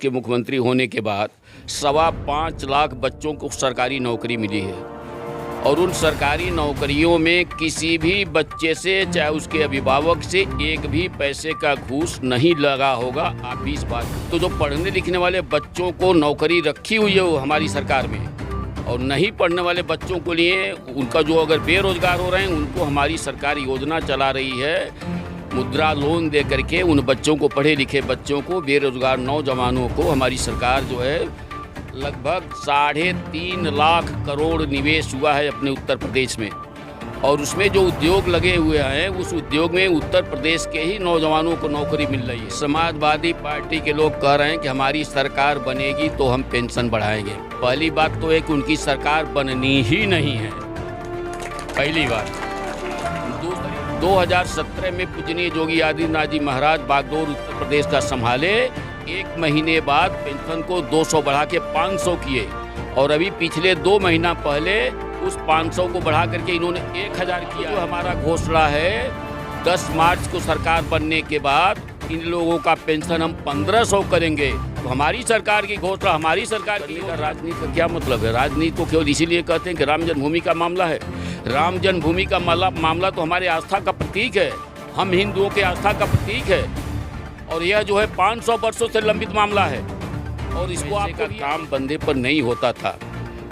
के मुख्यमंत्री होने के बाद 5.25 लाख बच्चों को सरकारी नौकरी मिली है और उन सरकारी नौकरियों में किसी भी बच्चे से, चाहे उसके अभिभावक से, एक भी पैसे का घूस नहीं लगा होगा। आप भी इस बात तो जो पढ़ने लिखने वाले बच्चों को नौकरी रखी हुई है वो हमारी सरकार में, और नहीं पढ़ने वाले बच्चों को लिए उनका जो अगर बेरोजगार हो रहे हैं उनको हमारी सरकार योजना चला रही है, मुद्रा लोन दे करके उन बच्चों को, पढ़े लिखे बच्चों को, बेरोजगार नौजवानों को हमारी सरकार जो है लगभग 3.5 लाख करोड़ निवेश हुआ है अपने उत्तर प्रदेश में। और उसमें जो उद्योग लगे हुए हैं उस उद्योग में उत्तर प्रदेश के ही नौजवानों को नौकरी मिल रही है। समाजवादी पार्टी के लोग कह रहे हैं कि हमारी सरकार बनेगी तो हम पेंशन बढ़ाएंगे। पहली बात तो है कि उनकी सरकार बननी ही नहीं है, पहली बात। 2017 में पूजनीय योगी आदित्यनाथ जी महाराज बागडोर उत्तर प्रदेश का संभाले, 1 महीने बाद पेंशन को 200 बढ़ा के 500 किए, और अभी पिछले 2 महीना पहले उस 500 को बढ़ा करके इन्होंने 1000 किया। जो हमारा घोषणा है 10 मार्च को सरकार बनने के बाद इन लोगों का पेंशन हम 1500 करेंगे। तो हमारी सरकार की घोषणा, हमारी सरकार की। राजनीति का क्या मतलब है? राजनीति को केवल इसीलिए कहते हैं कि राम जन्मभूमि का मामला है। राम जन्मभूमि का मामला तो हमारे आस्था का प्रतीक है, हम हिंदुओं के आस्था का प्रतीक है, और यह जो है 500 वर्षों से लंबित मामला है। और इसको आपका काम बंदे पर नहीं होता था,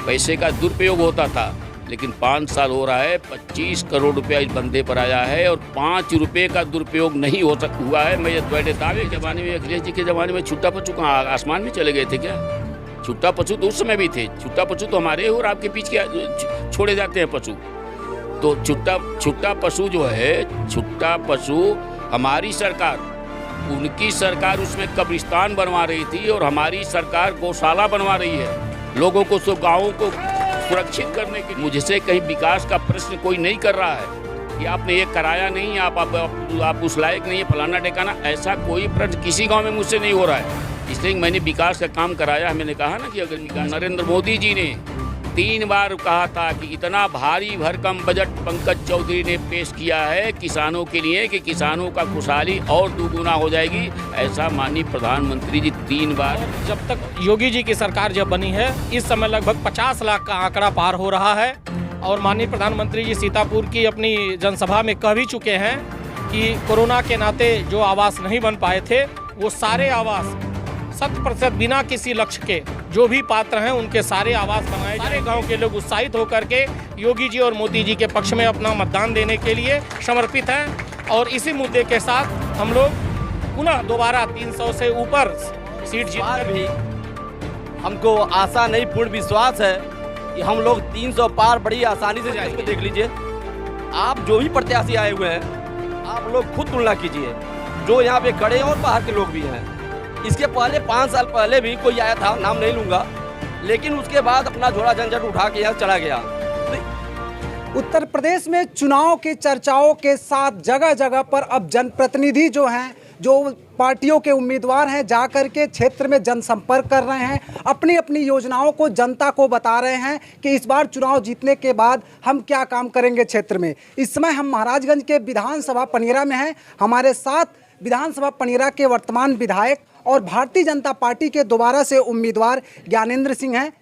पैसे का दुरुपयोग होता था, लेकिन 5 साल हो रहा है, 25 करोड़ रुपया इस बंदे पर आया है और 5 रुपये का दुरुपयोग नहीं हुआ है। मैं ये बड़े दावे के ज़माने में, अखिलेश जी के ज़माने में छुट्टा पशु कहाँ आसमान में चले गए थे क्या? छुट्टा पशु तो उस समय भी थे, छुट्टा पशु तो हमारे और आपके बीच के छोड़े जाते हैं पशु। तो छुट्टा पशु जो है, छुट्टा पशु हमारी सरकार, उनकी सरकार उसमें कब्रिस्तान बनवा रही थी और हमारी सरकार गौशाला बनवा रही है, लोगों को, गाँवों को सुरक्षित करने के। मुझसे कहीं विकास का प्रश्न कोई नहीं कर रहा है कि आपने ये कराया नहीं, आप उस लायक नहीं है, फलाना ठिकाना, ऐसा कोई प्रश्न किसी गांव में मुझसे नहीं हो रहा है। इसलिए मैंने विकास का काम कराया है। मैंने कहा ना कि अगर नरेंद्र मोदी जी ने 3 बार कहा था कि इतना भारी भरकम बजट पंकज चौधरी ने पेश किया है किसानों के लिए कि किसानों का खुशहाली और दुगुना हो जाएगी, ऐसा माननीय प्रधानमंत्री जी 3 बार। जब तक योगी जी की सरकार जब बनी है, इस समय लगभग 50 लाख का आंकड़ा पार हो रहा है, और माननीय प्रधानमंत्री जी सीतापुर की अपनी जनसभा में कह भी चुके हैं कि कोरोना के नाते जो आवास नहीं बन पाए थे वो सारे आवास 100% बिना किसी लक्ष्य के जो भी पात्र हैं उनके सारे आवास बनाए। सारे गांव के लोग उत्साहित होकर के योगी जी और मोदी जी के पक्ष में अपना मतदान देने के लिए समर्पित हैं, और इसी मुद्दे के साथ हम लोग पुनः दोबारा 300 से ऊपर सीट जीतकर भी हमको आशा नहीं, पूर्ण विश्वास है कि हम लोग 300 पार बड़ी आसानी से जाएंगे। देख लीजिए, आप जो भी प्रत्याशी आए हुए हैं, आप लोग खुद तुलना कीजिए, जो यहाँ पे खड़े हैं और बाहर के लोग भी हैं। इसके पहले 5 साल पहले भी कोई आया था, नाम नहीं लूँगा, लेकिन उसके बाद अपना झोला झंझट उठा के यहाँ चला गया। उत्तर प्रदेश में चुनाव की चर्चाओं के साथ जगह जगह पर अब जनप्रतिनिधि जो हैं, जो पार्टियों के उम्मीदवार हैं, जा कर के क्षेत्र में जनसंपर्क कर रहे हैं, अपनी अपनी योजनाओं को जनता को बता रहे हैं कि इस बार चुनाव जीतने के बाद हम क्या काम करेंगे क्षेत्र में। इस समय हम महाराजगंज के विधानसभा पनियरा में हैं। हमारे साथ विधानसभा पनियरा के वर्तमान विधायक और भारतीय जनता पार्टी के दोबारा से उम्मीदवार ज्ञानेंद्र सिंह हैं,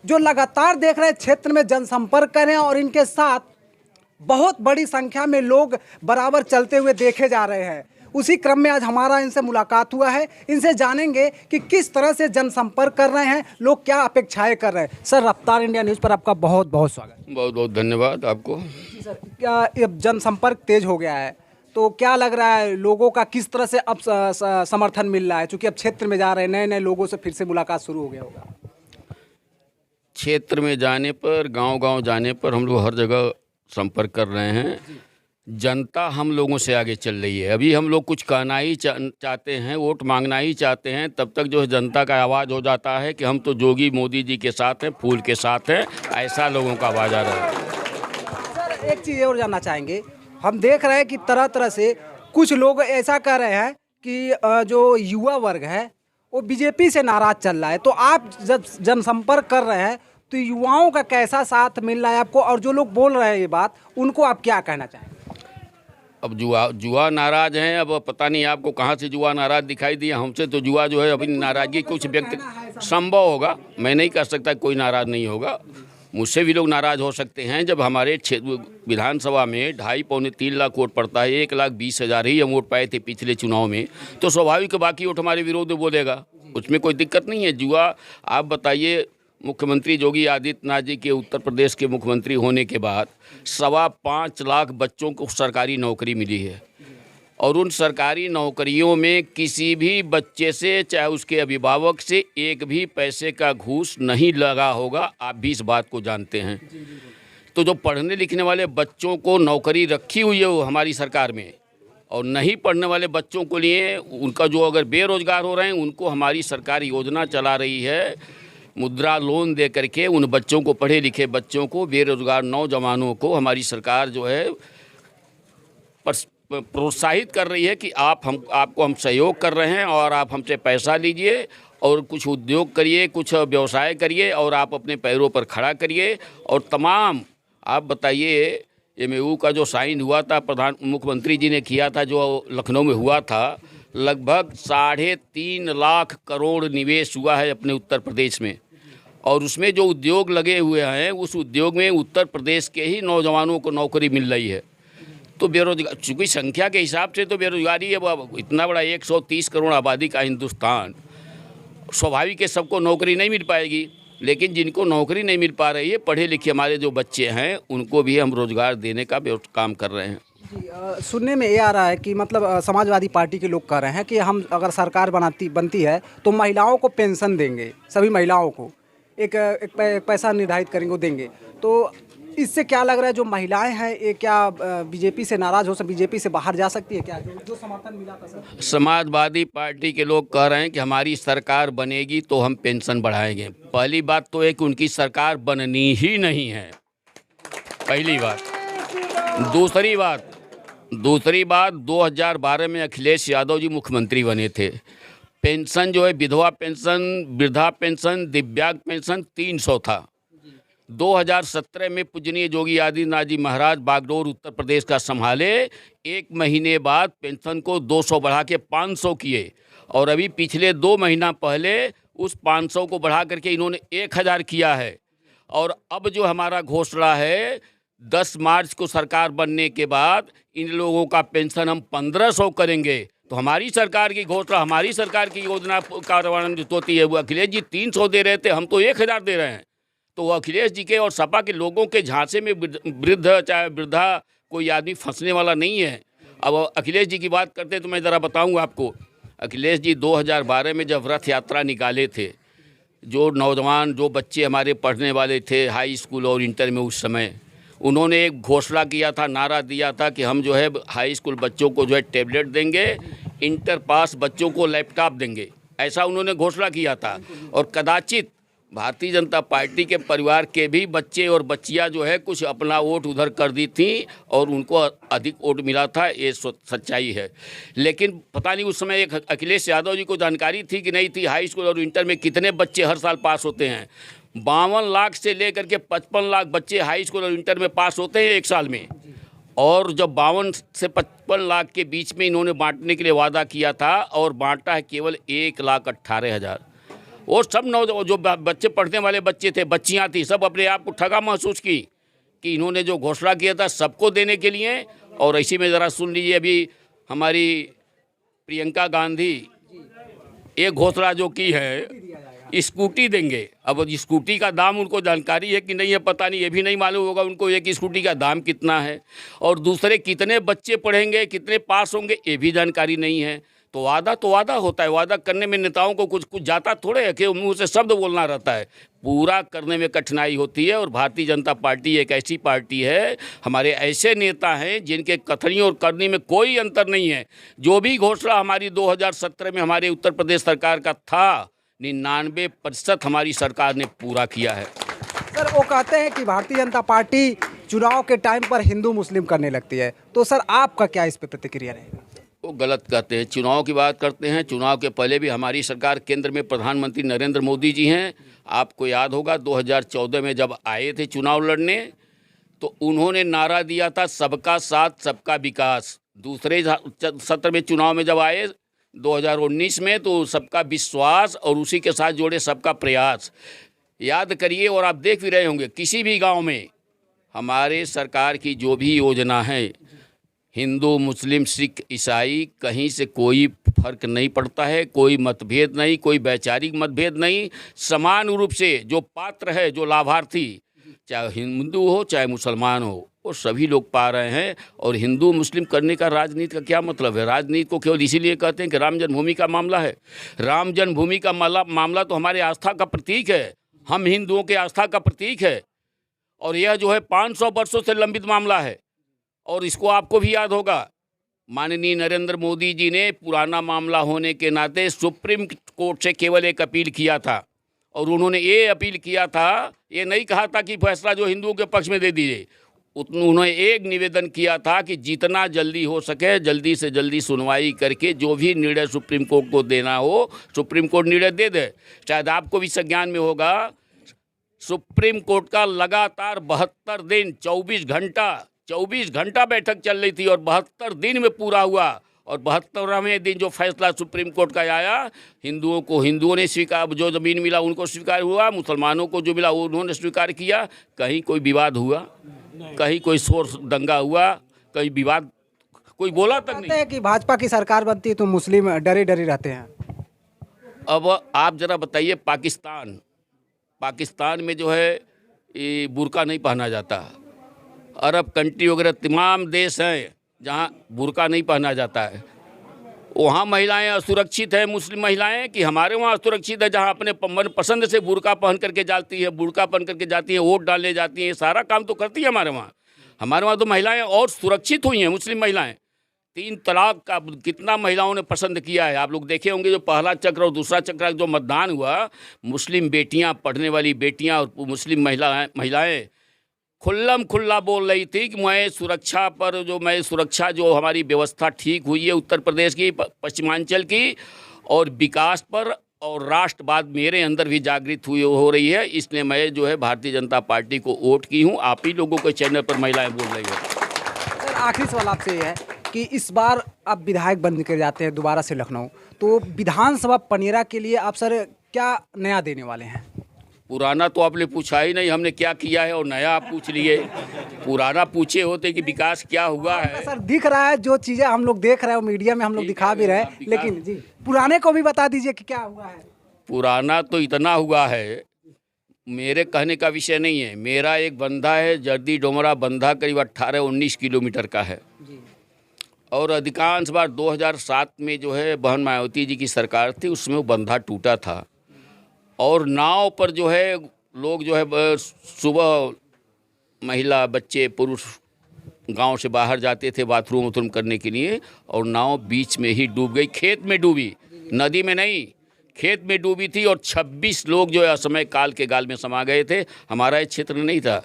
जो लगातार देख रहे हैं क्षेत्र में जनसंपर्क कर रहे हैं, और इनके साथ बहुत बड़ी संख्या में लोग बराबर चलते हुए देखे जा रहे हैं। उसी क्रम में आज हमारा इनसे मुलाकात हुआ है, इनसे जानेंगे कि किस तरह से जनसंपर्क कर रहे हैं, लोग क्या अपेक्षाएं कर रहे हैं। सर, रफ्तार इंडिया न्यूज़ पर आपका बहुत बहुत स्वागत। बहुत बहुत धन्यवाद आपको। सर, क्या जनसंपर्क तेज हो गया है, तो क्या लग रहा है लोगों का किस तरह से अब समर्थन मिल रहा है, क्योंकि अब क्षेत्र में जा रहे हैं, नए नए लोगों से फिर से मुलाकात शुरू हो गया होगा? क्षेत्र में जाने पर, गांव-गांव जाने पर हम लोग हर जगह संपर्क कर रहे हैं। जनता हम लोगों से आगे चल रही है। अभी हम लोग कुछ कहना ही चाहते हैं, वोट मांगना ही चाहते हैं, तब तक जो है जनता का आवाज़ हो जाता है कि हम तो योगी मोदी जी के साथ हैं, फूल के साथ हैं, ऐसा लोगों का आवाज़ आ रहा है। सर, एक चीज़ और जानना चाहेंगे, हम देख रहे हैं कि तरह तरह से कुछ लोग ऐसा कह रहे हैं कि जो युवा वर्ग है वो बीजेपी से नाराज़ चल रहा है, तो आप जब जनसंपर्क कर रहे हैं तो युवाओं का कैसा साथ मिल रहा है आपको, और जो लोग बोल रहे हैं ये बात, उनको आप क्या कहना चाहेंगे? अब जुआ नाराज हैं। अब पता नहीं आपको कहाँ से जुआ नाराज दिखाई दिया। हमसे तो जुआ जो है अभी नाराज़गी कुछ व्यक्त संभव होगा, मैं नहीं कह सकता कोई नाराज़ नहीं होगा। मुझसे भी लोग नाराज़ हो सकते हैं। जब हमारे विधानसभा में 2.5-3 लाख वोट पड़ता है, 1,20,000 ही हम वोट पाए थे पिछले चुनाव में, तो स्वाभाविक बाकी वोट हमारे विरोध में बोलेगा, उसमें कोई दिक्कत नहीं है। जुआ, आप बताइए, मुख्यमंत्री योगी आदित्यनाथ जी के उत्तर प्रदेश के मुख्यमंत्री होने के बाद 5.25 लाख बच्चों को सरकारी नौकरी मिली है, और उन सरकारी नौकरियों में किसी भी बच्चे से, चाहे उसके अभिभावक से, एक भी पैसे का घूस नहीं लगा होगा। आप भी इस बात को जानते हैं। तो जो पढ़ने लिखने वाले बच्चों को नौकरी रखी हुई है वो हमारी सरकार में, और नहीं पढ़ने वाले बच्चों को लिए उनका जो अगर बेरोजगार हो रहे हैं उनको हमारी सरकार योजना चला रही है, मुद्रा लोन दे करके उन बच्चों को, पढ़े लिखे बच्चों को, बेरोजगार नौजवानों को हमारी सरकार जो है प्रोत्साहित कर रही है कि आपको हम सहयोग कर रहे हैं और आप हमसे पैसा लीजिए और कुछ उद्योग करिए, कुछ व्यवसाय करिए और आप अपने पैरों पर खड़ा करिए। और तमाम, आप बताइए, MOU का जो साइन हुआ था, मुख्यमंत्री जी ने किया था, जो लखनऊ में हुआ था, लगभग 3.5 लाख करोड़ निवेश हुआ है अपने उत्तर प्रदेश में, और उसमें जो उद्योग लगे हुए हैं उस उद्योग में उत्तर प्रदेश के ही नौजवानों को नौकरी मिल रही है। तो बेरोजगार, चूँकि संख्या के हिसाब से तो बेरोजगारी अब इतना बड़ा 130 करोड़ आबादी का हिंदुस्तान, स्वाभाविक है सबको नौकरी नहीं मिल पाएगी, लेकिन जिनको नौकरी नहीं मिल पा रही है, पढ़े लिखे हमारे जो बच्चे हैं, उनको भी हम रोज़गार देने का काम कर रहे हैं। जी, सुनने में ये आ रहा है कि मतलब समाजवादी पार्टी के लोग कह रहे हैं कि हम अगर सरकार बनती है तो महिलाओं को पेंशन देंगे, सभी महिलाओं को एक पैसा निर्धारित करेंगे, वो देंगे। तो इससे क्या लग रहा है, जो महिलाएं हैं ये क्या बीजेपी से नाराज हो, बीजेपी से बाहर जा सकती है क्या, जो समर्थन मिला था सर? समाजवादी पार्टी के लोग कह रहे हैं कि हमारी सरकार बनेगी तो हम पेंशन बढ़ाएंगे। पहली बात तो है कि उनकी सरकार बननी ही नहीं है, पहली बात। दूसरी बात 2012 में अखिलेश यादव जी मुख्यमंत्री बने थे। पेंशन जो है, विधवा पेंशन, वृद्धा पेंशन, दिव्यांग पेंशन 300 था। 2017 में पूजनीय योगी आदित्यनाथ जी महाराज बागडोर उत्तर प्रदेश का संभाले, 1 महीने बाद पेंशन को 200 बढ़ा के 500 किए, और अभी पिछले 2 महीना पहले उस 500 को बढ़ा करके इन्होंने 1000 किया है। और अब जो हमारा घोषणा है, 10 मार्च को सरकार बनने के बाद इन लोगों का पेंशन हम 1500 करेंगे। तो हमारी सरकार की घोषणा, हमारी सरकार की योजना कार्यान्वित होती है। वो अखिलेश जी 300 दे रहे थे, हम तो 1000 दे रहे हैं। तो वो अखिलेश जी के और सपा के लोगों के झांसे में वृद्ध चाहे वृद्धा कोई आदमी फंसने वाला नहीं है। अब अखिलेश जी की बात करते तो मैं ज़रा बताऊंगा आपको। अखिलेश जी 2012 में जब रथ यात्रा निकाले थे, जो नौजवान, जो बच्चे हमारे पढ़ने वाले थे हाई स्कूल और इंटर में, उस समय उन्होंने एक घोषणा किया था, नारा दिया था कि हम जो है हाई स्कूल बच्चों को जो है टैबलेट देंगे, इंटर पास बच्चों को लैपटॉप देंगे, ऐसा उन्होंने घोषणा किया था। और कदाचित भारतीय जनता पार्टी के परिवार के भी बच्चे और बच्चियां जो है कुछ अपना वोट उधर कर दी थी और उनको अधिक वोट मिला था, ये सच्चाई है। लेकिन पता नहीं उस समय एक अखिलेश यादव जी को जानकारी थी कि नहीं थी, हाई स्कूल और इंटर में कितने बच्चे हर साल पास होते हैं। 52 लाख से लेकर के 55 लाख बच्चे हाई स्कूल और इंटर में पास होते हैं एक साल में। और जब 52 से 55 लाख के बीच में इन्होंने बांटने के लिए वादा किया था, और बांटा है केवल 1,18,000। वो सब जो बच्चे पढ़ने वाले बच्चे थे, बच्चियां थी, सब अपने आप को ठगा महसूस की कि इन्होंने जो घोषणा किया था सबको देने के लिए। और इसी में ज़रा सुन लीजिए, अभी हमारी प्रियंका गांधी एक घोषणा जो की है, स्कूटी देंगे। अब स्कूटी का दाम उनको जानकारी है कि नहीं है पता नहीं, ये भी नहीं मालूम होगा उनको एक स्कूटी का दाम कितना है, और दूसरे कितने बच्चे पढ़ेंगे, कितने पास होंगे, ये भी जानकारी नहीं है। तो वादा होता है, वादा करने में नेताओं को कुछ जाता थोड़े है कि मुंह से शब्द बोलना रहता है, पूरा करने में कठिनाई होती है। और भारतीय जनता पार्टी एक ऐसी पार्टी है, हमारे ऐसे नेता हैं जिनके कथनी और करने में कोई अंतर नहीं है। जो भी घोषणा हमारी 2017 में हमारे उत्तर प्रदेश सरकार का था, 99% हमारी सरकार ने पूरा किया है। सर, वो कहते हैं कि भारतीय जनता पार्टी चुनाव के टाइम पर हिंदू मुस्लिम करने लगती है, तो सर आपका क्या इस पर प्रतिक्रिया रहेगा? वो गलत कहते हैं। चुनाव की बात करते हैं, चुनाव के पहले भी हमारी सरकार, केंद्र में प्रधानमंत्री नरेंद्र मोदी जी हैं। आपको याद होगा 2014 में जब आए थे चुनाव लड़ने, तो उन्होंने नारा दिया था सबका साथ सबका विकास। दूसरे सत्र में चुनाव में जब आए 2019 में, तो सबका विश्वास और उसी के साथ जोड़े सबका प्रयास। याद करिए, और आप देख भी रहे होंगे, किसी भी गांव में हमारे सरकार की जो भी योजना है, हिंदू मुस्लिम सिख ईसाई कहीं से कोई फर्क नहीं पड़ता है, कोई मतभेद नहीं, कोई वैचारिक मतभेद नहीं। समान रूप से जो पात्र है, जो लाभार्थी, चाहे हिंदू हो चाहे मुसलमान हो, वो सभी लोग पा रहे हैं। और हिंदू मुस्लिम करने का राजनीति का क्या मतलब है? राजनीति को केवल इसीलिए कहते हैं कि राम जन्मभूमि का मामला है। राम जन्मभूमि का मामला तो हमारे आस्था का प्रतीक है, हम हिंदुओं के आस्था का प्रतीक है। और यह जो है 500 वर्षों से लंबित मामला है। और इसको आपको भी याद होगा, माननीय नरेंद्र मोदी जी ने पुराना मामला होने के नाते सुप्रीम कोर्ट से केवल एक अपील किया था। और उन्होंने ये अपील किया था, ये नहीं कहा था कि फैसला जो हिंदुओं के पक्ष में दे दीजिए। उन्होंने एक निवेदन किया था कि जितना जल्दी हो सके जल्दी से जल्दी सुनवाई करके जो भी निर्णय सुप्रीम कोर्ट को देना हो, सुप्रीम कोर्ट निर्णय दे दे। शायद आपको भी संज्ञान में होगा, सुप्रीम कोर्ट का लगातार 72 दिन 24 घंटा बैठक चल रही थी और 72 दिन में पूरा हुआ। और 72वें दिन जो फैसला सुप्रीम कोर्ट का आया, हिंदुओं ने स्वीकार, जो ज़मीन मिला उनको स्वीकार हुआ, मुसलमानों को जो मिला उन्होंने स्वीकार किया। कहीं कोई विवाद हुआ? कहीं कोई शोर दंगा हुआ? कहीं विवाद कोई बोला तक नहीं। है कि भाजपा की सरकार बनती है तो मुस्लिम डरे डरे रहते हैं। अब आप जरा बताइए, पाकिस्तान में जो है ये बुर्का नहीं पहना जाता। अरब कंट्री वगैरह तमाम देश हैं जहाँ बुर्का नहीं पहना जाता है। वहाँ महिलाएं असुरक्षित हैं, मुस्लिम महिलाएं, कि हमारे वहाँ असुरक्षित है जहाँ अपने मन पसंद से बुर्का पहन करके जाती है, वोट डालने जाती हैं, सारा काम तो करती है हमारे वहाँ तो महिलाएं और सुरक्षित हुई हैं। मुस्लिम महिलाएं 3 तलाक का कितना महिलाओं ने पसंद किया है। आप लोग देखे होंगे, जो पहला चक्र और दूसरा चक्र जो मतदान हुआ, मुस्लिम बेटियां, पढ़ने वाली बेटियां और मुस्लिम महिलाएं खुल्लम खुल्ला बोल रही थी कि मैं सुरक्षा जो हमारी व्यवस्था ठीक हुई है उत्तर प्रदेश की, पश्चिमांचल की, और विकास पर और राष्ट्रवाद मेरे अंदर भी जागृत हो रही है, इसलिए मैं जो है भारतीय जनता पार्टी को वोट की हूँ। आप ही लोगों के चैनल पर महिलाएं बोल रही हैं। सर, आखिरी सवाल आपसे ये है कि इस बार आप विधायक बन कर जाते हैं दोबारा से लखनऊ, तो विधानसभा पनेरा के लिए आप सर क्या नया देने वाले हैं? पुराना तो आपने पूछा ही नहीं, हमने क्या किया है, और नया आप पूछ लिए। पुराना पूछे होते कि विकास क्या हुआ है। सर, दिख रहा है जो चीज़ें हम लोग देख रहे हैं, मीडिया में हम लोग दिखा भी रहे हैं, लेकिन जी पुराने को भी बता दीजिए कि क्या हुआ है। पुराना तो इतना हुआ है, मेरे कहने का विषय नहीं है। मेरा एक बंधा है, जर्दी डोमरा बंधा, करीब 18-19 किलोमीटर का है। और अधिकांश बार 2007 में जो है बहन मायावती जी की सरकार थी, उसमें वो बंधा टूटा था। और नाव पर जो है लोग जो है सुबह महिला, बच्चे, पुरुष गांव से बाहर जाते थे बाथरूम करने के लिए, और नाव बीच में ही डूब गई। खेत में डूबी, नदी में नहीं, खेत में डूबी थी। और 26 लोग जो है असमय काल के गाल में समा गए थे। हमारा ये क्षेत्र नहीं था,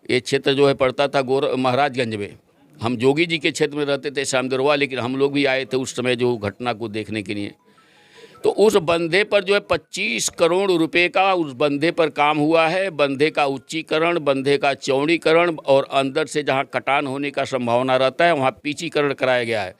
ये क्षेत्र जो है पड़ता था महाराजगंज में। हम जोगी जी के क्षेत्र में रहते थे, श्यामदरवा, लेकिन हम लोग भी आए थे उस समय जो घटना को देखने के लिए। तो उस बंधे पर जो है 25 करोड़ रुपए का उस बंधे पर काम हुआ है। बंधे का उच्चीकरण, बंधे का चौड़ीकरण, और अंदर से जहां कटान होने का संभावना रहता है वहां पिचीकरण कराया गया है।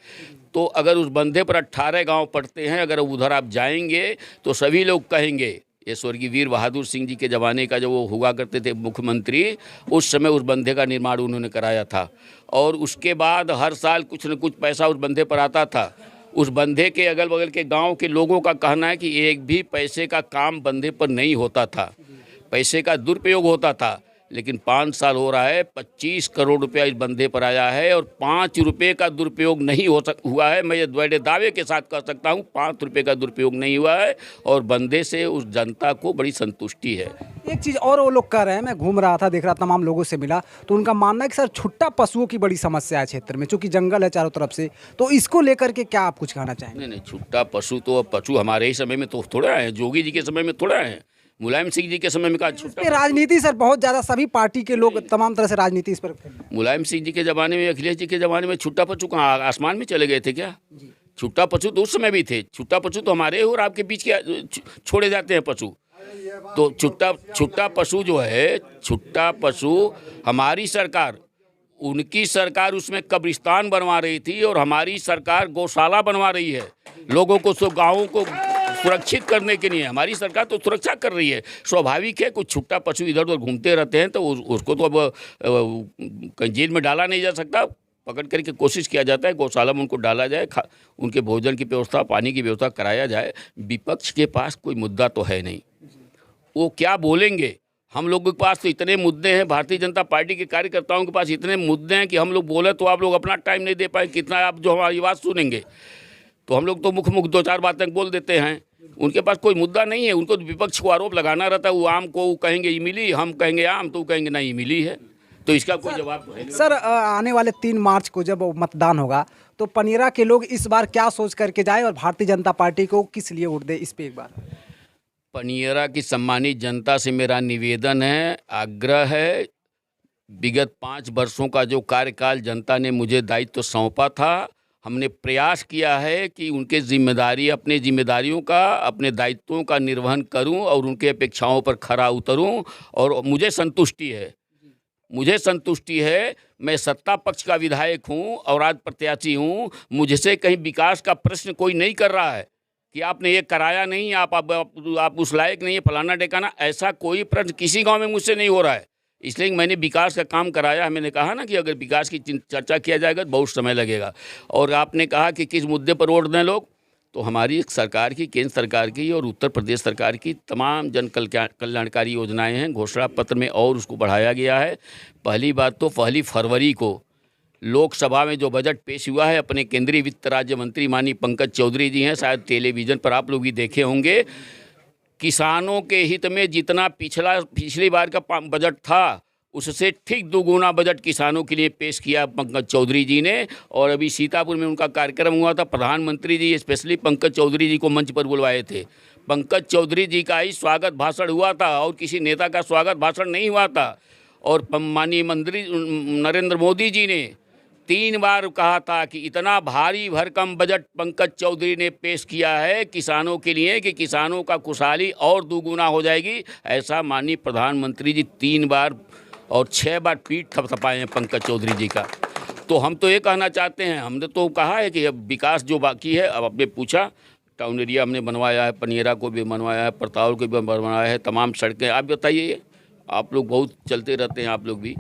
तो अगर उस बंधे पर 18 गांव पड़ते हैं, अगर उधर आप जाएंगे तो सभी लोग कहेंगे, ये स्वर्गीय वीर बहादुर सिंह जी के ज़माने का जो वो हुआ करते थे मुख्यमंत्री, उस समय उस बंधे का निर्माण उन्होंने कराया था। और उसके बाद हर साल कुछ न कुछ पैसा उस बंधे पर आता था। उस बंधे के अगल बगल के गांव के लोगों का कहना है कि एक भी पैसे का काम बंधे पर नहीं होता था, पैसे का दुरुपयोग होता था। लेकिन 5 साल हो रहा है, 25 करोड़ रुपया इस बंधे पर आया है और 5 रुपये का दुरुपयोग नहीं हुआ है। मैं ये बड़े दावे के साथ कह सकता हूँ, 5 रुपये का दुरुपयोग नहीं हुआ है और बंधे से उस जनता को बड़ी संतुष्टि है। एक चीज़ और वो लोग कह रहे हैं, मैं घूम रहा था, देख रहा, तमाम लोगों से मिला, तो उनका मानना है कि सर छुट्टा पशुओं की बड़ी समस्या है क्षेत्र में, चूँकि जंगल है चारों तरफ से, तो इसको लेकर के क्या आप कुछ कहना चाहेंगे? नहीं, छुट्टा पशु तो पशु हमारे ही समय में तो थोड़ा है, जोगी जी के समय में थोड़ा है, मुलायम सिंह जी के समय में कहा छुट्टा। राजनीति सर बहुत ज़्यादा, सभी पार्टी के लोग तमाम तरह से राजनीति इस पर। मुलायम सिंह जी के ज़माने में, अखिलेश जी के ज़माने में छुट्टा पशु कहाँ आसमान में चले गए थे क्या? छुट्टा पशु तो उस समय भी थे। छुट्टा पशु तो हमारे और आपके बीच के छोड़े जाते हैं पशु। तो छुट्टा पशु जो है, छुट्टा पशु हमारी सरकार उनकी सरकार उसमें कब्रिस्तान बनवा रही थी और हमारी सरकार गौशाला बनवा रही है लोगों को, गाँवों को सुरक्षित करने के लिए। हमारी सरकार तो सुरक्षा कर रही है। स्वाभाविक है कुछ छुट्टा पशु इधर उधर घूमते रहते हैं तो उसको तो अब कहीं जेल में डाला नहीं जा सकता, पकड़ करके कोशिश किया जाता है गौशाला में उनको डाला जाए, उनके भोजन की व्यवस्था, पानी की व्यवस्था कराया जाए। विपक्ष के पास कोई मुद्दा तो है नहीं, वो क्या बोलेंगे। हम लोगों के पास तो इतने मुद्दे हैं, भारतीय जनता पार्टी के कार्यकर्ताओं के पास इतने मुद्दे हैं कि हम लोग बोले तो आप लोग अपना टाइम नहीं दे पाए, कितना आप जो हमारी बात सुनेंगे। तो हम लोग तो मुख दो चार बातें बोल देते हैं, उनके पास कोई मुद्दा नहीं है। उनको तो विपक्ष को आरोप लगाना रहता है, वो आम को कहेंगे ये मिली, हम कहेंगे आम तो कहेंगे नहीं मिली है, तो इसका कोई जवाब तो है नहीं। सर आने वाले 3 मार्च को जब मतदान होगा तो पनियरा के लोग इस बार क्या सोच करके जाए और भारतीय जनता पार्टी को किस लिए वोट दे, इस पे एक बार। पनियरा की सम्मानित जनता से मेरा निवेदन है, आग्रह है, विगत 5 वर्षों का जो कार्यकाल जनता ने मुझे दायित्व सौंपा था, हमने प्रयास किया है कि उनके अपने जिम्मेदारियों का, अपने दायित्वों का निर्वहन करूं और उनके अपेक्षाओं पर खरा उतरूं। और मुझे संतुष्टि है, मैं सत्ता पक्ष का विधायक हूं और आज प्रत्याशी हूं। मुझसे कहीं विकास का प्रश्न कोई नहीं कर रहा है कि आपने ये कराया नहीं, आप उस लायक नहीं है, फलाना ढेकाना, ऐसा कोई प्रश्न किसी गांव में मुझसे नहीं हो रहा है। इसलिए मैंने विकास का काम कराया है। मैंने कहा ना कि अगर विकास की चर्चा किया जाएगा तो बहुत समय लगेगा। और आपने कहा कि किस मुद्दे पर वोट दें लोग, तो हमारी सरकार की, केंद्र सरकार की और उत्तर प्रदेश सरकार की तमाम जन कल्याणकारी योजनाएं हैं, घोषणा पत्र में और उसको बढ़ाया गया है। पहली बात तो 1 फरवरी को लोकसभा में जो बजट पेश हुआ है, अपने केंद्रीय वित्त राज्य मंत्री माननीय पंकज चौधरी जी हैं, शायद टेलीविज़न पर आप लोग भी देखे होंगे। किसानों के हित में जितना पिछली बार का बजट था उससे ठीक 2 गुना बजट किसानों के लिए पेश किया पंकज चौधरी जी ने। और अभी सीतापुर में उनका कार्यक्रम हुआ था, प्रधानमंत्री जी स्पेशली पंकज चौधरी जी को मंच पर बुलवाए थे। पंकज चौधरी जी का ही स्वागत भाषण हुआ था और किसी नेता का स्वागत भाषण नहीं हुआ था। और माननीय मंत्री नरेंद्र मोदी जी ने 3 बार कहा था कि इतना भारी भरकम बजट पंकज चौधरी ने पेश किया है किसानों के लिए कि किसानों का खुशहाली और 2 गुना हो जाएगी। ऐसा माननीय प्रधानमंत्री जी 3 बार और 6 बार ट्वीट थपथपाए हैं पंकज चौधरी जी का। तो हम तो ये कहना चाहते हैं, हमने तो कहा है कि अब विकास जो बाकी है, अब आपने पूछा, टाउन एरिया हमने बनवाया है, पनियरा को भी बनवाया है, परतावल को भी बनवाया है, तमाम सड़कें। आप बताइए, आप लोग बहुत चलते रहते हैं, आप लोग भी।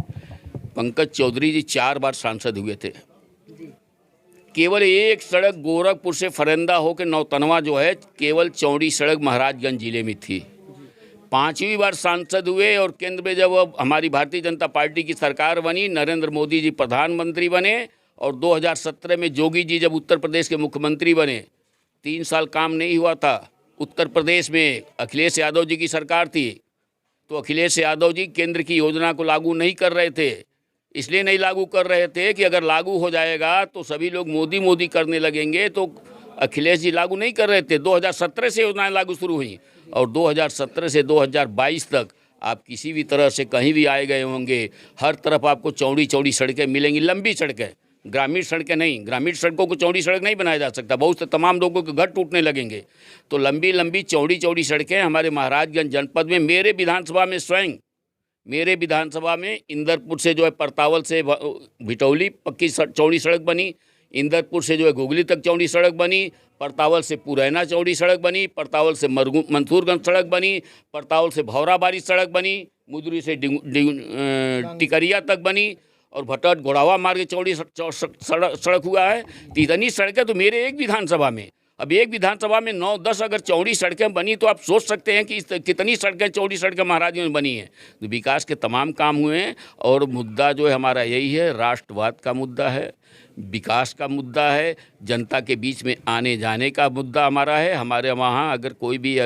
पंकज चौधरी जी 4 बार सांसद हुए थे। केवल एक सड़क गोरखपुर से फरेंदा होकर नौतनवा जो है, केवल चौड़ी सड़क महाराजगंज जिले में थी। 5वीं बार सांसद हुए और केंद्र में जब हमारी भारतीय जनता पार्टी की सरकार बनी, नरेंद्र मोदी जी प्रधानमंत्री बने और 2017 में जोगी जी जब उत्तर प्रदेश के मुख्यमंत्री बने, 3 साल काम नहीं हुआ था। उत्तर प्रदेश में अखिलेश यादव जी की सरकार थी, तो अखिलेश यादव जी केंद्र की योजना को लागू नहीं कर रहे थे। इसलिए नहीं लागू कर रहे थे कि अगर लागू हो जाएगा तो सभी लोग मोदी मोदी करने लगेंगे, तो अखिलेश जी लागू नहीं कर रहे थे। 2017 से योजनाएं लागू शुरू हुई और 2017 से 2022 तक आप किसी भी तरह से कहीं भी आए गए होंगे, हर तरफ आपको चौड़ी चौड़ी सड़कें मिलेंगी, लंबी सड़कें, ग्रामीण सड़कें नहीं। ग्रामीण सड़कों को चौड़ी सड़क नहीं बनाया जा सकता, बहुत से तमाम लोगों के घर टूटने लगेंगे। तो लंबी लंबी चौड़ी चौड़ी सड़कें हमारे महाराजगंज जनपद में, मेरे विधानसभा में, स्वयं मेरे विधानसभा में इंदरपुर से जो है परतावल से भिटौली पक्की चौड़ी सड़क बनी, इंदरपुर से जो है गुगली तक चौड़ी सड़क बनी, परतावल से पुरैना चौड़ी सड़क बनी, परतावल से मंसूरगंज सड़क बनी, परतावल से भौराबारी सड़क बनी, मुदरी से टिकरिया तक बनी और भटट घोड़ावा मार्ग चौड़ी सड़क हुआ है। तो इतनी सड़कें तो मेरे एक विधानसभा में, अब एक विधानसभा में 9-10 अगर चौड़ी सड़कें बनी तो आप सोच सकते हैं कि कितनी सड़कें, चौड़ी सड़कें महाराजगंज में बनी हैं। तो विकास के तमाम काम हुए हैं और मुद्दा जो है हमारा यही है, राष्ट्रवाद का मुद्दा है, विकास का मुद्दा है, जनता के बीच में आने जाने का मुद्दा हमारा है। हमारे वहाँ अगर कोई भी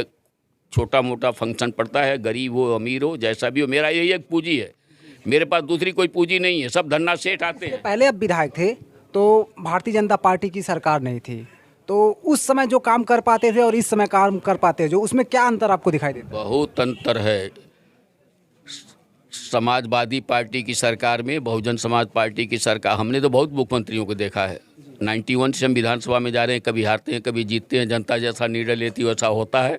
छोटा मोटा फंक्शन पड़ता है, गरीब हो अमीर हो जैसा भी हो, मेरा यही एक पूंजी है, मेरे पास दूसरी कोई पूंजी नहीं है, सब धन्ना सेठ आते हैं। पहले अब विधायक थे तो भारतीय जनता पार्टी की सरकार नहीं थी, तो उस समय जो काम कर पाते थे और इस समय काम कर पाते हैं जो, उसमें क्या अंतर आपको दिखाई देता है? बहुत अंतर है। समाजवादी पार्टी की सरकार में, बहुजन समाज पार्टी की सरकार, हमने तो बहुत मुख्यमंत्रियों को देखा है। 91 से हम विधानसभा में जा रहे हैं, कभी हारते हैं कभी जीतते हैं, जनता जैसा निर्णय लेती है वैसा होता है,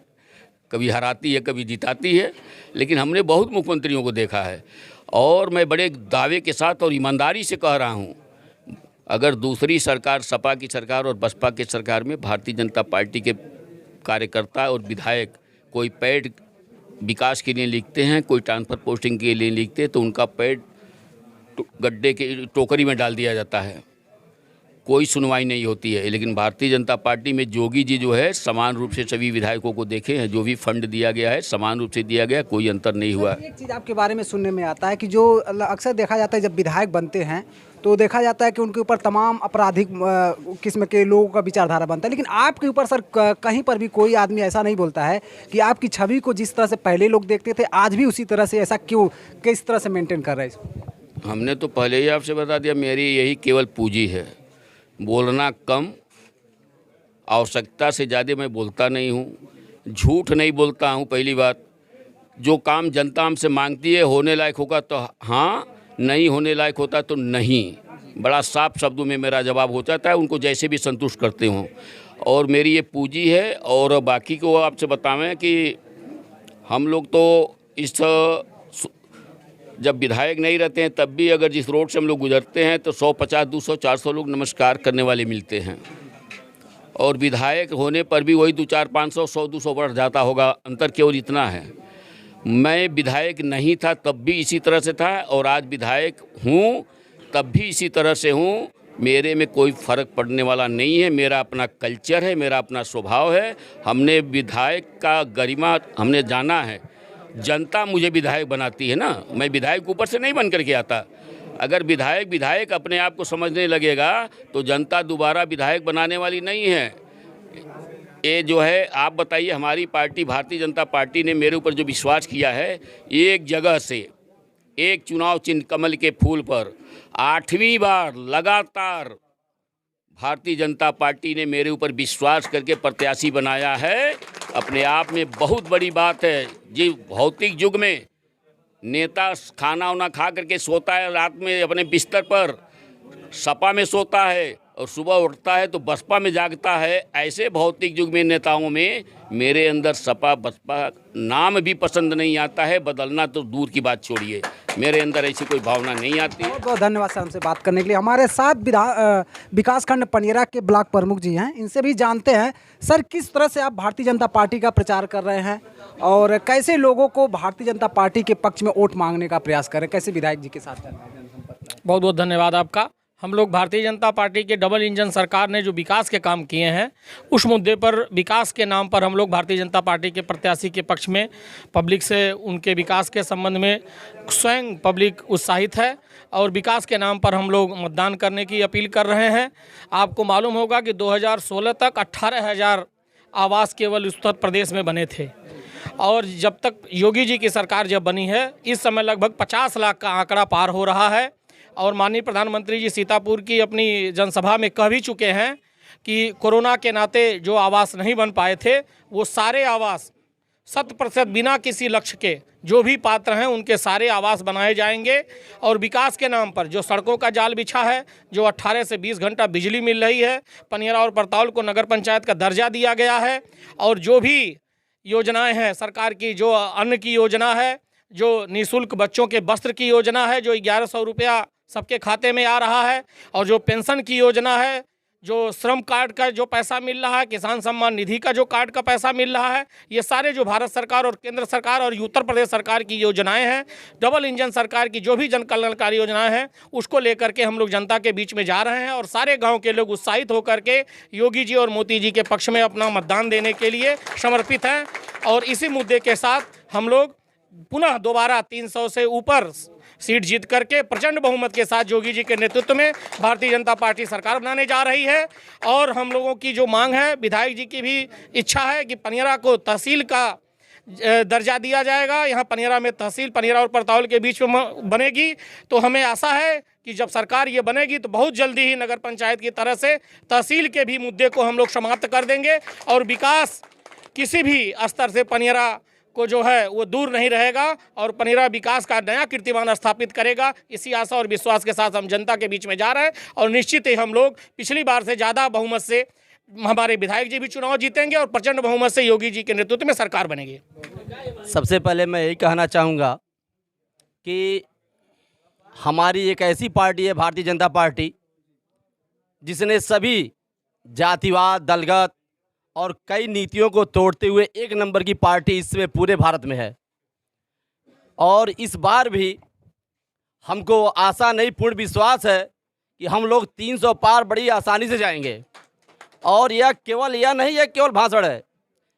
कभी हराती है कभी जिताती है, लेकिन हमने बहुत मुख्यमंत्रियों को देखा है। और मैं बड़े दावे के साथ और ईमानदारी से कह रहा हूँ, अगर दूसरी सरकार, सपा की सरकार और बसपा की सरकार में भारतीय जनता पार्टी के कार्यकर्ता और विधायक कोई पैड विकास के लिए लिखते हैं, कोई ट्रांसफर पोस्टिंग के लिए लिखते हैं, तो उनका पैड गड्ढे के टोकरी में डाल दिया जाता है, कोई सुनवाई नहीं होती है। लेकिन भारतीय जनता पार्टी में जोगी जी जो है समान रूप से सभी विधायकों को देखे हैं, जो भी फंड दिया गया है समान रूप से दिया गया, कोई अंतर नहीं हुआ। एक चीज़ आपके बारे में सुनने में आता है कि जो अक्सर देखा जाता है जब विधायक बनते हैं तो देखा जाता है कि उनके ऊपर तमाम आपराधिक किस्म के लोगों का विचारधारा बनता है, लेकिन आपके ऊपर सर कहीं पर भी कोई आदमी ऐसा नहीं बोलता है कि आपकी छवि को जिस तरह से पहले लोग देखते थे आज भी उसी तरह से, ऐसा क्यों, किस तरह से मेंटेन कर रहे हैं इसको? हमने तो पहले ही आपसे बता दिया, मेरी यही केवल पूंजी है, बोलना कम, आवश्यकता से ज़्यादा मैं बोलता नहीं हूँ, झूठ नहीं बोलता हूँ। पहली बात, जो काम जनता हमसे मांगती है होने लायक होगा तो हाँ, नहीं होने लायक होता तो नहीं। बड़ा साफ शब्दों में मेरा जवाब हो जाता है, उनको जैसे भी संतुष्ट करते हों। और मेरी ये पूंजी है। और बाकी को आपसे बतावें कि हम लोग तो इस जब विधायक नहीं रहते हैं तब भी अगर जिस रोड से हम लोग गुजरते हैं तो 150, 200, 400 लोग नमस्कार करने वाले मिलते हैं। और विधायक होने पर भी वही 2, 4, 500, 100, 200 बढ़ जाता होगा, अंतर केवल इतना है। मैं विधायक नहीं था तब भी इसी तरह से था, और आज विधायक हूँ तब भी इसी तरह से हूँ। मेरे में कोई फ़र्क पड़ने वाला नहीं है। मेरा अपना कल्चर है, मेरा अपना स्वभाव है। हमने विधायक का गरिमा हमने जाना है। जनता मुझे विधायक बनाती है ना, मैं विधायक ऊपर से नहीं बन करके आता। अगर विधायक अपने आप को समझने लगेगा तो जनता दोबारा विधायक बनाने वाली नहीं है। ये जो है, आप बताइए, हमारी पार्टी भारतीय जनता पार्टी ने मेरे ऊपर जो विश्वास किया है, एक जगह से एक चुनाव चिन्ह कमल के फूल पर 8वीं बार लगातार भारतीय जनता पार्टी ने मेरे ऊपर विश्वास करके प्रत्याशी बनाया है, अपने आप में बहुत बड़ी बात है। जी, भौतिक युग में नेता खाना वाना खा करके सोता है रात में अपने बिस्तर पर, सपा में सोता है, और सुबह उठता है तो बसपा में जागता है। ऐसे भौतिक युग में नेताओं में मेरे अंदर सपा बसपा नाम भी पसंद नहीं आता है, बदलना तो दूर की बात छोड़िए, मेरे अंदर ऐसी कोई भावना नहीं आती। बहुत बहुत धन्यवाद सर हमसे बात करने के लिए। हमारे साथ विकासखंड पनियरा के ब्लॉक प्रमुख जी हैं, इनसे भी जानते हैं सर किस तरह से आप भारतीय जनता पार्टी का प्रचार कर रहे हैं और कैसे लोगों को भारतीय जनता पार्टी के पक्ष में वोट मांगने का प्रयास कर रहे हैं, कैसे विधायक जी के साथ चल रहे हैं? बहुत बहुत धन्यवाद आपका। हम लोग भारतीय जनता पार्टी के डबल इंजन सरकार ने जो विकास के काम किए हैं, उस मुद्दे पर विकास के नाम पर हम लोग भारतीय जनता पार्टी के प्रत्याशी के पक्ष में पब्लिक से उनके विकास के संबंध में स्वयं पब्लिक उत्साहित है और विकास के नाम पर हम लोग मतदान करने की अपील कर रहे हैं। आपको मालूम होगा कि 2016 तक 18,000 आवास केवल उत्तर प्रदेश में बने थे, और जब तक योगी जी की सरकार जब बनी है, इस समय लगभग 50 लाख का आंकड़ा पार हो रहा है। और माननीय प्रधानमंत्री जी सीतापुर की अपनी जनसभा में कह भी चुके हैं कि कोरोना के नाते जो आवास नहीं बन पाए थे, वो सारे आवास 100% बिना किसी लक्ष्य के जो भी पात्र हैं उनके सारे आवास बनाए जाएंगे। और विकास के नाम पर जो सड़कों का जाल बिछा है, जो 18 से 20 घंटा बिजली मिल रही है, पनियरा और परतौल को नगर पंचायत का दर्जा दिया गया है, और जो भी योजनाएं हैं सरकार की, जो अन्न की योजना है, जो निःशुल्क बच्चों के वस्त्र की योजना है, जो 1100 रुपया सबके खाते में आ रहा है, और जो पेंशन की योजना है, जो श्रम कार्ड का जो पैसा मिल रहा है, किसान सम्मान निधि का जो कार्ड का पैसा मिल रहा है, ये सारे जो भारत सरकार और केंद्र सरकार और उत्तर प्रदेश सरकार की योजनाएं हैं, डबल इंजन सरकार की जो भी जन कल्याणकारी योजनाएं हैं, उसको लेकर के हम लोग जनता के बीच में जा रहे हैं। और सारे गांव के लोग उत्साहित होकर के योगी जी और मोदी जी के पक्ष में अपना मतदान देने के लिए समर्पित हैं। और इसी मुद्दे के साथ हम लोग पुनः दोबारा 300 से ऊपर सीट जीत करके प्रचंड बहुमत के साथ योगी जी के नेतृत्व में भारतीय जनता पार्टी सरकार बनाने जा रही है। और हम लोगों की जो मांग है, विधायक जी की भी इच्छा है कि पनियरा को तहसील का दर्जा दिया जाएगा। यहाँ पनियरा में तहसील पनियरा और परतौल के बीच में बनेगी, तो हमें आशा है कि जब सरकार ये बनेगी तो बहुत जल्दी ही नगर पंचायत की तरह से तहसील के भी मुद्दे को हम लोग समाप्त कर देंगे, और विकास किसी भी स्तर से पनियरा को जो है वो दूर नहीं रहेगा, और पनियरा विकास का नया कीर्तिमान स्थापित करेगा। इसी आशा और विश्वास के साथ हम जनता के बीच में जा रहे हैं, और निश्चित ही हम लोग पिछली बार से ज़्यादा बहुमत से हमारे विधायक जी भी चुनाव जीतेंगे और प्रचंड बहुमत से योगी जी के नेतृत्व में सरकार बनेगी। सबसे पहले मैं यही कहना चाहूँगा कि हमारी एक ऐसी पार्टी है भारतीय जनता पार्टी जिसने सभी जातिवाद, दलगत और कई नीतियों को तोड़ते हुए एक नंबर की पार्टी इसमें पूरे भारत में है। और इस बार भी हमको आशा नहीं, पूर्ण विश्वास है कि हम लोग 300 पार बड़ी आसानी से जाएंगे। और यह नहीं है केवल भाषण है,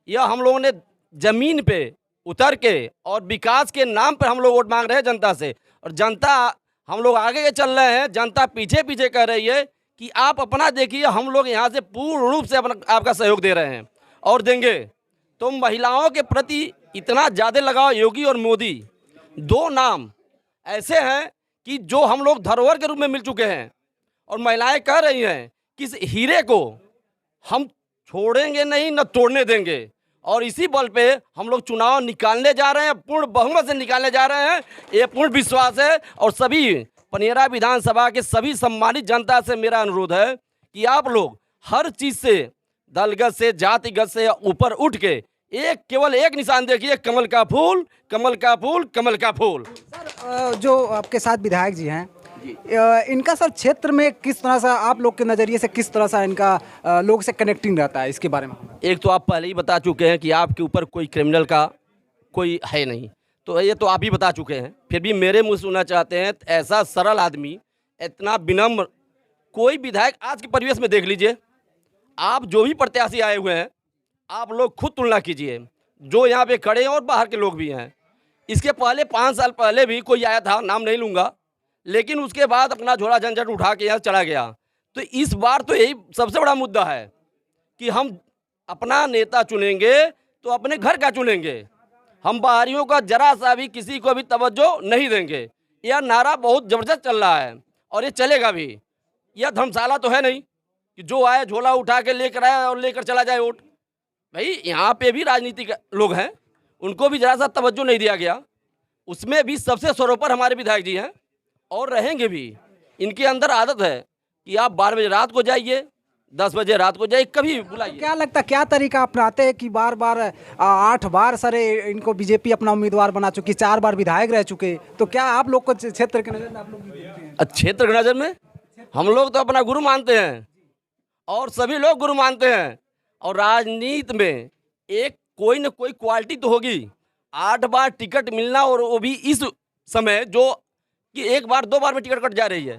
यह हम लोगों ने ज़मीन पे उतर के और विकास के नाम पर हम लोग वोट मांग रहे हैं जनता से। और जनता, हम लोग आगे चल रहे हैं, जनता पीछे पीछे कह रही है कि आप अपना देखिए, हम लोग यहाँ से पूर्ण रूप से अपना आपका सहयोग दे रहे हैं और देंगे। तो महिलाओं के प्रति इतना ज़्यादा लगाव, योगी और मोदी दो नाम ऐसे हैं कि जो हम लोग धरोहर के रूप में मिल चुके हैं। और महिलाएं कह रही हैं कि इस हीरे को हम छोड़ेंगे नहीं, न तोड़ने देंगे। और इसी बल पे हम लोग चुनाव निकालने जा रहे हैं, पूर्ण बहुमत से निकालने जा रहे हैं, ये पूर्ण विश्वास है। और सभी पनियरा विधानसभा के सभी सम्मानित जनता से मेरा अनुरोध है कि आप लोग हर चीज़ से, दलगत से, जातिगत से ऊपर उठ के केवल एक निशान देखिए, कमल का फूल, कमल का फूल, कमल का फूल। सर, जो आपके साथ विधायक जी हैं, इनका सर क्षेत्र में किस तरह से, आप लोग के नज़रिए से किस तरह से इनका लोग से कनेक्टिंग रहता है, इसके बारे में? एक तो आप पहले ही बता चुके हैं कि आपके ऊपर कोई क्रिमिनल का कोई है नहीं, तो ये तो आप ही बता चुके हैं। फिर भी मेरे मुँह सुनना चाहते हैं, ऐसा सरल आदमी, इतना विनम्र कोई विधायक आज के परिवेश में देख लीजिए। आप जो भी प्रत्याशी आए हुए हैं, आप लोग खुद तुलना कीजिए, जो यहाँ पे खड़े हैं और बाहर के लोग भी हैं। इसके पहले 5 साल पहले भी कोई आया था, नाम नहीं लूँगा, लेकिन उसके बाद अपना झोला झंझट उठा के यहाँ चला गया। तो इस बार तो यही सबसे बड़ा मुद्दा है कि हम अपना नेता चुनेंगे तो अपने घर का चुनेंगे, हम बाहरियों का जरा सा भी किसी को भी तवज्जो नहीं देंगे। यह नारा बहुत ज़बरदस्त चल रहा है और ये चलेगा भी। यह धर्मशाला तो है नहीं कि जो आए झोला उठा के लेकर आए और लेकर चला जाए वोट। भाई यहाँ पे भी राजनीतिक लोग हैं, उनको भी जरा सा तवज्जो नहीं दिया गया। उसमें भी सबसे सर्वोपर हमारे विधायक जी हैं और रहेंगे भी। इनके अंदर आदत है कि आप 12 बजे रात को जाइए, 10 बजे रात को जाइए, कभी बुलाइए। क्या लगता है, क्या तरीका अपनाते हैं कि बार बार 8 बार सर इनको बीजेपी अपना उम्मीदवार बना चुकी, 4 बार विधायक रह चुके, तो क्या आप लोग को क्षेत्र के नजर में आप लोग क्षेत्र के नज़र में हम लोग तो अपना गुरु मानते हैं और सभी लोग गुरु मानते हैं। और राजनीति में एक कोई न कोई क्वालिटी तो होगी। 8 बार टिकट मिलना, और वो भी इस समय जो कि 1 बार 2 बार में टिकट कट जा रही है,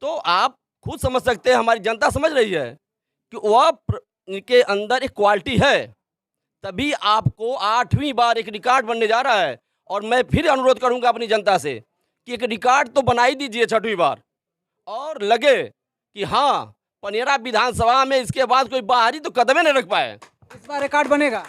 तो आप खुद समझ सकते हैं, हमारी जनता समझ रही है कि वह इनके अंदर एक क्वालिटी है। तभी आपको 8वीं बार एक रिकॉर्ड बनने जा रहा है। और मैं फिर अनुरोध करूंगा अपनी जनता से कि एक रिकॉर्ड तो बना ही दीजिए 6वीं बार, और लगे कि हाँ पनियरा विधानसभा में इसके बाद कोई बाहरी तो कदम नहीं रख पाए। इस बार रिकॉर्ड बनेगा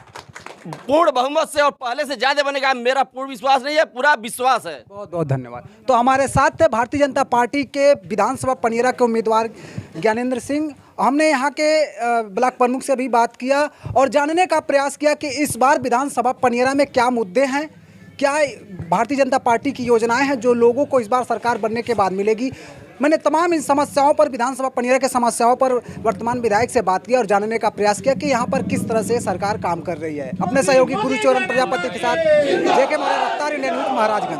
पूर्ण बहुमत से और पहले से ज़्यादा बनेगा, मेरा पूर्ण विश्वास नहीं है, पूरा विश्वास है। बहुत बहुत धन्यवाद। तो हमारे साथ थे भारतीय जनता पार्टी के विधानसभा पनियरा के उम्मीदवार ज्ञानेंद्र सिंह। हमने यहाँ के ब्लॉक प्रमुख से भी बात किया और जानने का प्रयास किया कि इस बार विधानसभा पनियरा में क्या मुद्दे हैं, क्या भारतीय जनता पार्टी की योजनाएं हैं जो लोगों को इस बार सरकार बनने के बाद मिलेगी। मैंने तमाम इन समस्याओं पर, विधानसभा पनियरा के समस्याओं पर वर्तमान विधायक से बात किया और जानने का प्रयास किया कि यहाँ पर किस तरह से सरकार काम कर रही है। अपने सहयोगी गुरुचरण प्रजापति के साथ JK मौर्य, रफ्तार इंडिया न्यूज़, महाराजगंज।